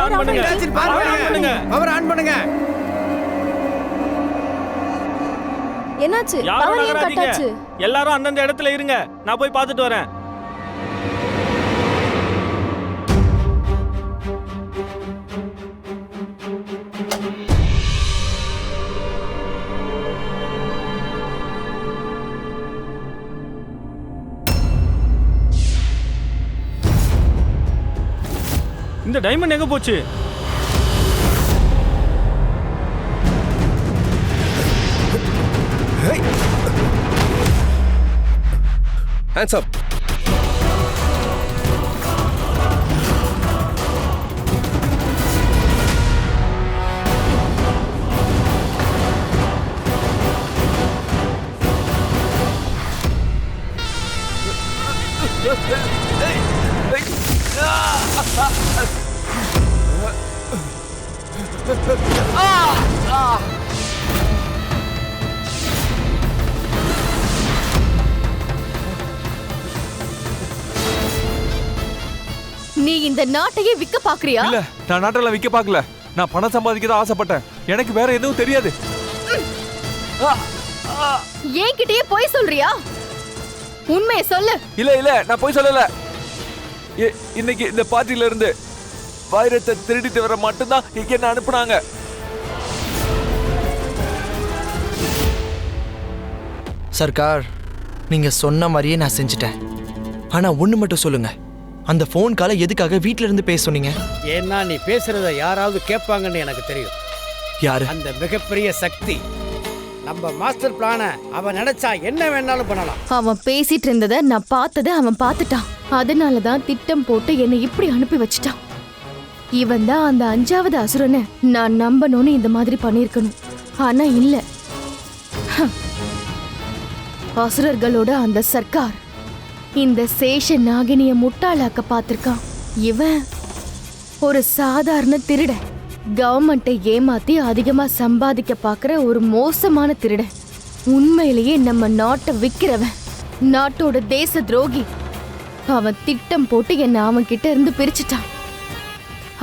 On பண்ணுங்க. Power on பண்ணுங்க. என்னாச்சு? யாரும் பவர் ஏன் நகராதீங்க. கட்டாச்சு? எல்லாரும் அந்தந்த இடத்துல இருங்க. நான் போய் பார்த்துட்டு வரேன். இந்த டைமண்ட் எங்க போச்சு? Hands up. நீ இந்த நாட்டையே விக்க பாக்குறியா? இல்ல, நான் நாட்டெல்லாம் விற்க பார்க்கல. நான் பணம் சம்பாதிக்க தான் ஆசைப்பட்டேன். எனக்கு வேற எதுவும் தெரியாது. என்கிட்டயே போய் சொல்றியா? உண்மையை சொல்லு. இல்ல இல்ல, நான் போய் சொல்லல. இன்னைக்கு இந்த பார்ட்டில இருந்து வைரத்தை திருடிட்டு வர மட்டும்தான் என்ன அனுப்புனாங்க. சர்க்கார், நீங்க சொன்ன மாதிரியே நான் செஞ்சுட்டேன். ஆனா ஒண்ணு மட்டும் சொல்லுங்க, அந்த ஃபோன் காலை எதுக்காக வீட்ல இருந்து பேச சொன்னீங்க? ஏன்னா நீ பேசுறத யாராவது கேட்பாங்கன்னு எனக்கு தெரியும். யாரு? அந்த மிகப்பெரிய சக்தி. நம்ம மாஸ்டர் பிளான அவன் நினைச்சா என்ன வேணாலும் பண்ணலாம். அவன் பேசிட்டு இருந்ததை நான் பார்த்ததை அவன் பார்த்துட்டான். அதனாலதான் திட்டம் போட்டு என்னை இப்படி அனுப்பி வச்சிட்டான். இவன் தான் அந்த 5வது அசுரனை நான் நம்பணும்னு இந்த மாதிரி பண்ணிருக்கணும். ஆனா இல்ல, அசுரர்களோட அந்த சர்க்கார் இந்த சேஷ நாகினிய முட்டாளாக்க பார்த்திருக்கான். இவன் ஒரு சாதாரண திருடன், கவர்மெண்ட்டை ஏமாத்தி அதிகமா சம்பாதிக்க பாக்குற ஒரு மோசமான திருடன். உண்மையிலேயே நம்ம நாட்டை விக்கிறவன், நாட்டோட தேச துரோகி. அவன் திட்டம் போட்டு என்ன அவன் கிட்ட இருந்து பிரிச்சுட்டான்.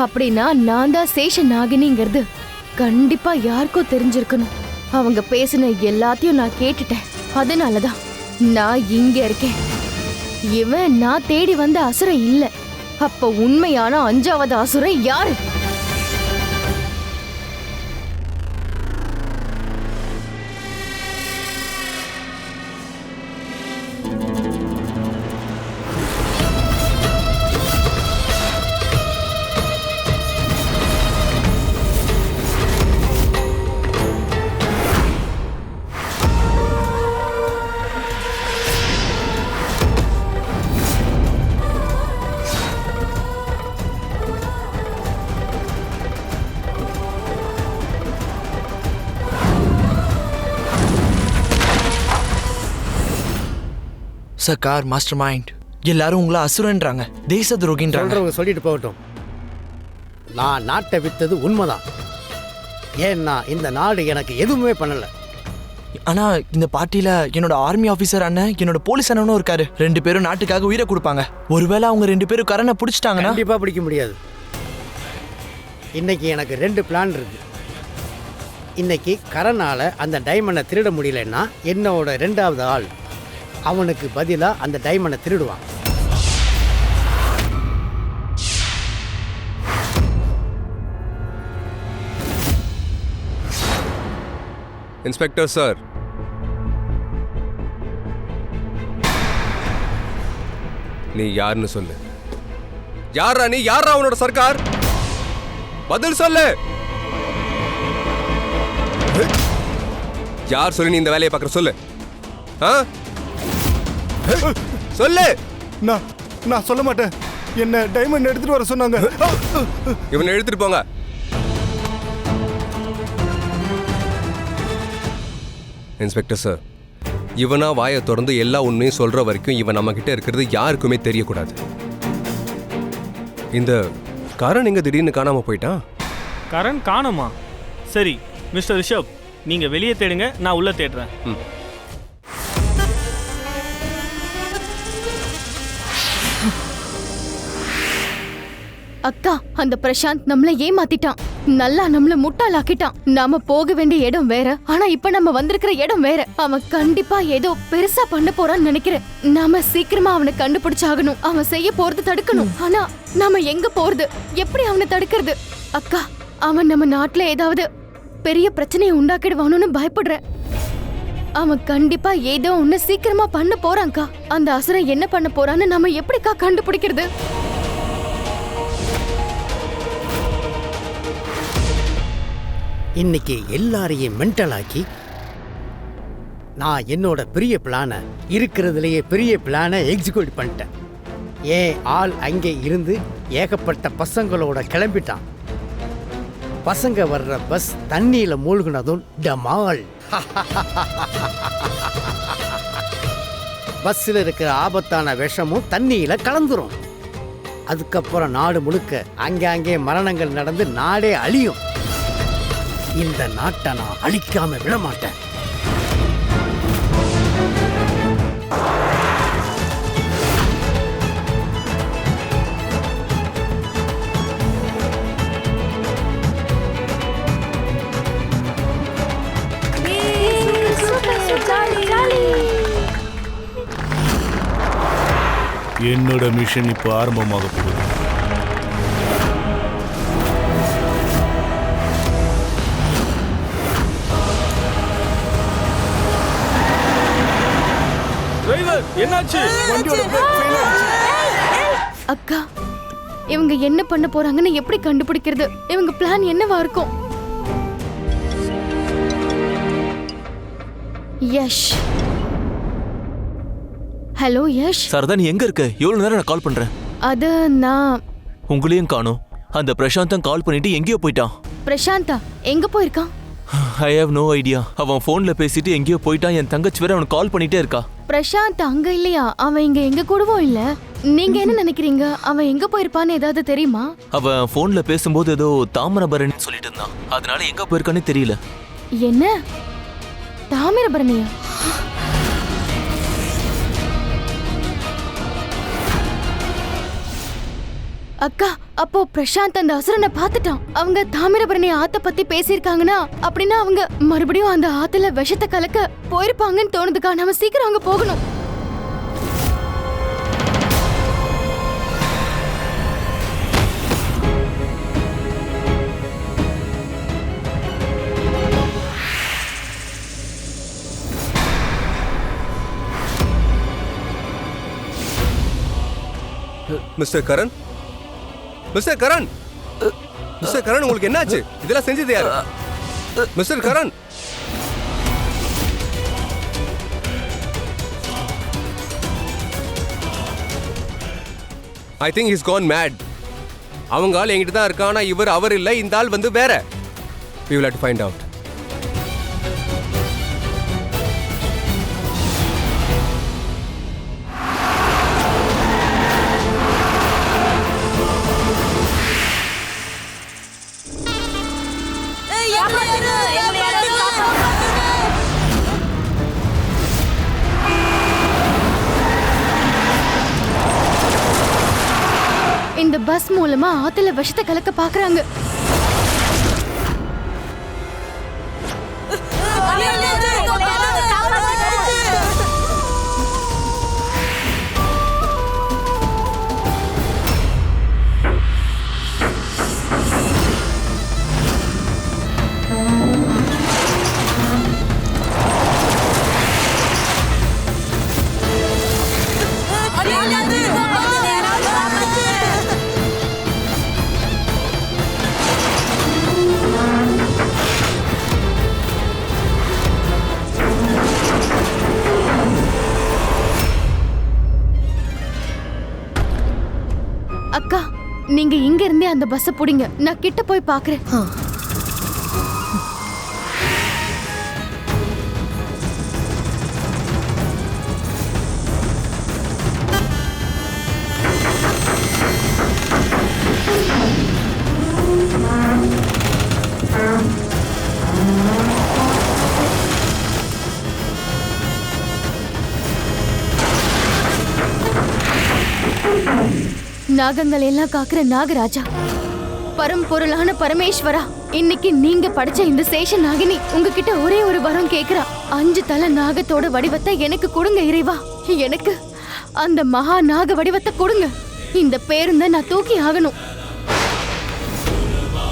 அப்படின்னா நான் தான் சேஷ நாகினிங்கிறது கண்டிப்பா யாருக்கோ தெரிஞ்சிருக்கணும். அவங்க பேசின எல்லாத்தையும் நான் கேட்டுட்டேன். அதனாலதான் நான் இங்க இருக்கேன். இவன் நான் தேடி வந்த அசுரன் இல்ல. அப்ப உண்மையான 5வது அசுரன் யாரு? சர்க்கார், மாஸ்டர் மைண்ட், எல்லாரும் உங்களை அசுரன்றாங்க, தேச துரோகின்றாங்க. சொல்றவங்க சொல்லிட்டு போகட்டும். நான் நாட்டை வித்தது உண்மைதான். ஏன்னா இந்த நாடு எனக்கு எதுவுமே பண்ணல. ஆனா இந்த பார்ட்டியில என்னோட ஆர்மி ஆபீசர் அண்ணன், என்னோட போலீஸ் அண்ணனும் இருக்காரு. 2 பேரும் நாட்டுக்காக உயிரை கொடுப்பாங்க. ஒருவேளை அவங்க 2 பேரும் கரனை பிடிச்சிட்டாங்கன்னா? கண்டிப்பா பிடிக்க முடியாது. இன்னைக்கு எனக்கு 2 பிளான் இருக்கு. இன்னைக்கு கரனால அந்த டைமண்டை திருட முடியலன்னா என்னோட 2வது ஆள் அவனுக்கு பதிலா அந்த டைமண்டை திருடுவான். இன்ஸ்பெக்டர் சார், நீ யாருன்னு சொல்லு. யாரா நீ? யாரா உன்னோட சர்க்கார்? பதில் சொல்லு. யார் சொல்லி நீ இந்த வேலையை பார்க்குற? சொல்லு. சொல்லு. நான் சொல்ல மாட்டேன். என்ன டைமண்ட் எடுத்துட்டு வர சொன்னாங்க. இவனை எடுத்துட்டு போங்க. இன்ஸ்பெக்டர் சார், இவனா வாயை திறந்து எல்லா உண்மையும் சொல்ற வரைக்கும் இவன் நம்ம கிட்ட இருக்கிறது யாருக்குமே தெரியக்கூடாது. இந்த கரண் எங்க திடீர்னு காணாம போயிட்டான்? கரண் காணோமா? சரி மிஸ்டர் ரிஷப், நீங்க வெளியே தேடுங்க, நான் உள்ள தேடுறேன். அக்கா, அந்த பிரசாந்த் நம்மள ஏமாத்திட்டான், நல்லா நம்மள முட்டாளாக்கிட்டான். நாம போக வேண்டிய இடம் வேற, ஆனா இப்ப நம்ம வந்திருக்கிற இடம் வேற. அவன் கண்டிப்பா ஏதோ பெருசா பண்ண போறான்னு நினைக்கிறேன். நாம சீக்கிரமா அவனை கண்டுபிடிச்சாகணும். அவன் செய்ய போறது தடுக்கணும். ஆனா நாம எங்க போறது, எப்படி அவனை தடுக்கிறது? அக்கா, அவன் நம்ம நாட்டுல ஏதாவது பெரிய பிரச்சனையை உண்டாக்கிடுவானு பயப்படுறேன். அவன் கண்டிப்பா ஏதோ ஒண்ணு சீக்கிரமா பண்ண போறான்க்கா. அந்த அசுரன் என்ன பண்ண போறான்னு நம்ம எப்படிக்கா கண்டுபிடிக்கிறது? இன்னைக்கு எல்லாரையும் மென்டலாக்கி நான் என்னோட பெரிய பிளானை, இருக்கிறதுலையே பெரிய பிளானை எக்ஸிக்யூட் பண்ணிட்டேன். ஏன் ஆள் அங்கே இருந்து ஏகப்பட்ட பசங்களோட கிளம்பிட்டான். பசங்க வர்ற பஸ் தண்ணியில மூழ்கினதும் டமால். பஸ்ஸில் இருக்கிற ஆபத்தான விஷமும் தண்ணியில கலந்துரும். அதுக்கப்புறம் நாடு முழுக்க அங்கே மரணங்கள் நடந்து நாடே அழியும். இந்த நாட்டை நான் அழிக்காம விட மாட்டேன். என்னோட மிஷன் இப்போ ஆரம்பமாக போகுது. டிரைவர், என்னாச்சு? வண்டியோட பிரேக் ஃபெயில் ஆயிடுச்சு. அக்கா, இவங்க என்ன பண்ண போறாங்கன்னு எப்படி கண்டுபிடிக்கிறது? இவங்க பிளான் என்னவா இருக்கும்? யஷ். ஹலோ யஷ். சாரதா, நீ எங்க இருக்க? எவ்வளவு நேரம் நான் கால் பண்றேன். அது நான் உங்களையும் காணோம். அந்த பிரசாந்தம் கால் பண்ணிட்டு எங்கேயோ போயிட்டான். பிரசாந்தா எங்க போயிருக்கான்? I have no idea. அவன் போன்ல பேசிட்டு எங்கேயோ போயிட்டான். என் தங்கச்சி வேற அவனுக்கு கால் பண்ணிட்டே இருக்கா. பிரசாந்த் அங்க இல்லையா? அவன் இங்க எங்க கூடவும் இல்ல. நீங்க என்ன நினைக்கிறீங்க? அவன் எங்க போயிருப்பான்னு ஏதாவது தெரியுமா? அவன் போன்ல பேசும்போது ஏதோ தாமிரபரணி சொல்லிட்டு இருந்தான். அதனால எங்க போயிருக்கானே தெரியல. என்ன தாமிரபரணியா? அக்கா, அப்போ பிரசாந்த் அந்த அசுரனை பார்த்துட்டான். அவங்க தாமிரபரணி ஆத்த பத்தி பேசியிருக்காங்கன்னா அப்படின்னா அவங்க மறுபடியும் அந்த ஆத்துல விஷத்தை கலக்க போயிருப்பாங்கன்னு தோணுதுக்கா. நம்ம சீக்கிரம் அங்க போகணும். Mister Karan, mister Karan, mister Karan, உங்களுக்கு என்னாச்சு? இதெல்லாம் செஞ்சது யாரு? Mister Karan, I think he's gone mad. அவங்க ஆள் என்கிட்ட தான் இருக்கான். ஆனா இவர் அவர் இல்லை. இந்த ஆள் வந்து வேற. We will have to find out. இந்த பஸ் மூலமா ஆத்துல விஷத்தை கலக்க பாக்குறாங்க. அக்கா, நீங்க இங்க இருந்தே அந்த பஸ்ஸை புடிங்க. நான் கிட்ட போய் பாக்குறேன். நாகங்கள் எல்லாம் காக்குற நாகராஜா, பரம்பொருளான பரமேஸ்வரா, இன்னைக்கு நீங்க படைச்ச இந்த சேஷ நாகினி உங்ககிட்ட ஒரே ஒரு வரம் கேக்குறா. 5 தலை நாகத்தோட வடிவத்தை எனக்கு கொடுங்க இறைவா. எனக்கு அந்த மகா நாக வடிவத்தை கொடுங்க. இந்த பேருந்த நான் தூக்கி ஆகணும்.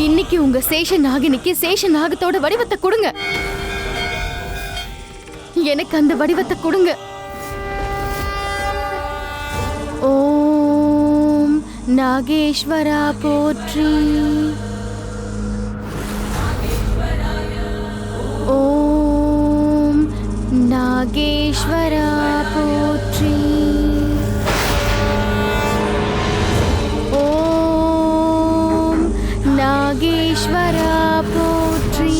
இன்னைக்கு உங்க சேஷ நாகினிக்கு சேஷ நாகத்தோட வடிவத்தை கொடுங்க. எனக்கு அந்த வடிவத்தை கொடுங்க. ஓம் நாகேஸ்வரா போற்றி. ஓம் நாகேஸ்வரா போற்றி. ஓம் நாகேஸ்வரா போற்றி.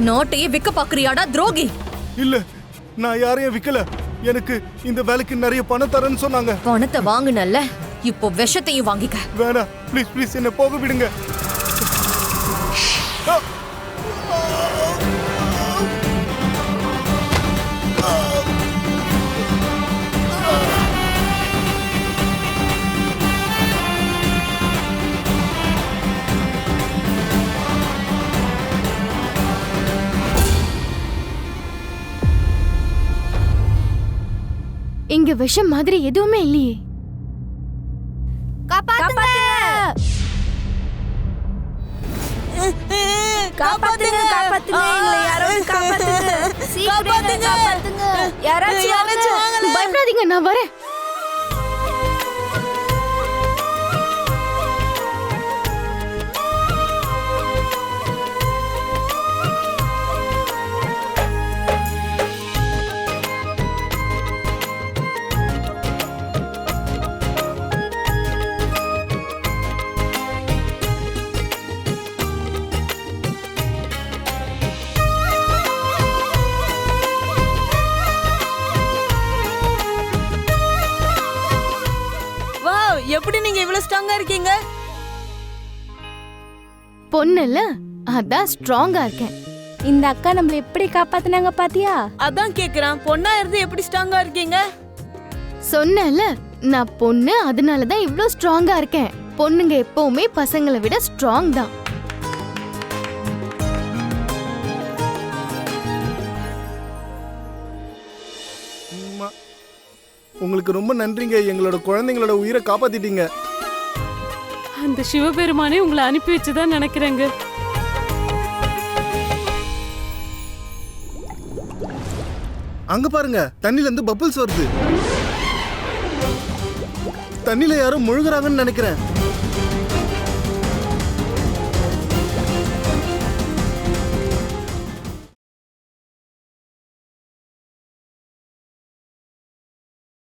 நோட்டையே விற்க பாக்குறியாடா துரோகி? இல்ல, நான் யாரையும் விக்கல. எனக்கு இந்த வேலைக்கு நிறைய பணம் தரேன்னு சொன்னாங்க. பணத்தை வாங்குனல்ல, இப்போ விஷத்தையும் வாங்கிக்க. வேணாம், ப்ளீஸ் ப்ளீஸ் என்ன போக விடுங்க. இங்க விஷம் மாதிரி எதுவுமே இல்லையே. காப்பாத்துங்க! காப்பாத்துங்க! காப்பாத்துங்க! எங்களை யாராவது காப்பாத்துங்க! சீக்கிரம் காப்பாத்துங்க! யாராச்சும் வாங்க! பயப்படாதீங்க, நான் வரேன். எப்படி நீங்க இவ்வளவு ஸ்ட்ராங்கா இருக்கீங்க? பொண்ணுல அதான் ஸ்ட்ராங்கா இருக்கேன். இந்த அக்கா நம்மள எப்படி காப்பாத்துனாங்க பாத்தியா? அதான் கேக்குறான், பொண்ணா இருந்து எப்படி ஸ்ட்ராங்கா இருக்கீங்க? சொன்னேன்ல, நான் பொண்ணு, அதனாலதான் இவ்ளோ ஸ்ட்ராங்கா இருக்கேன். பொண்ணுங்க எப்பவுமே பசங்களை விட ஸ்ட்ராங் தான். உங்களுக்கு ரொம்ப நன்றிங்க. எங்களோட குழந்தைங்களோட உயிரை காப்பாத்திட்டீங்க. அந்த சிவபெருமானே உங்களை அனுப்பி வச்சுதான் நினைக்கிறேங்க. அங்க பாருங்க, தண்ணில இருந்து பபிள்ஸ் வருது. தண்ணில யாரும் முழுகுறாங்கன்னு நினைக்கிறேன்.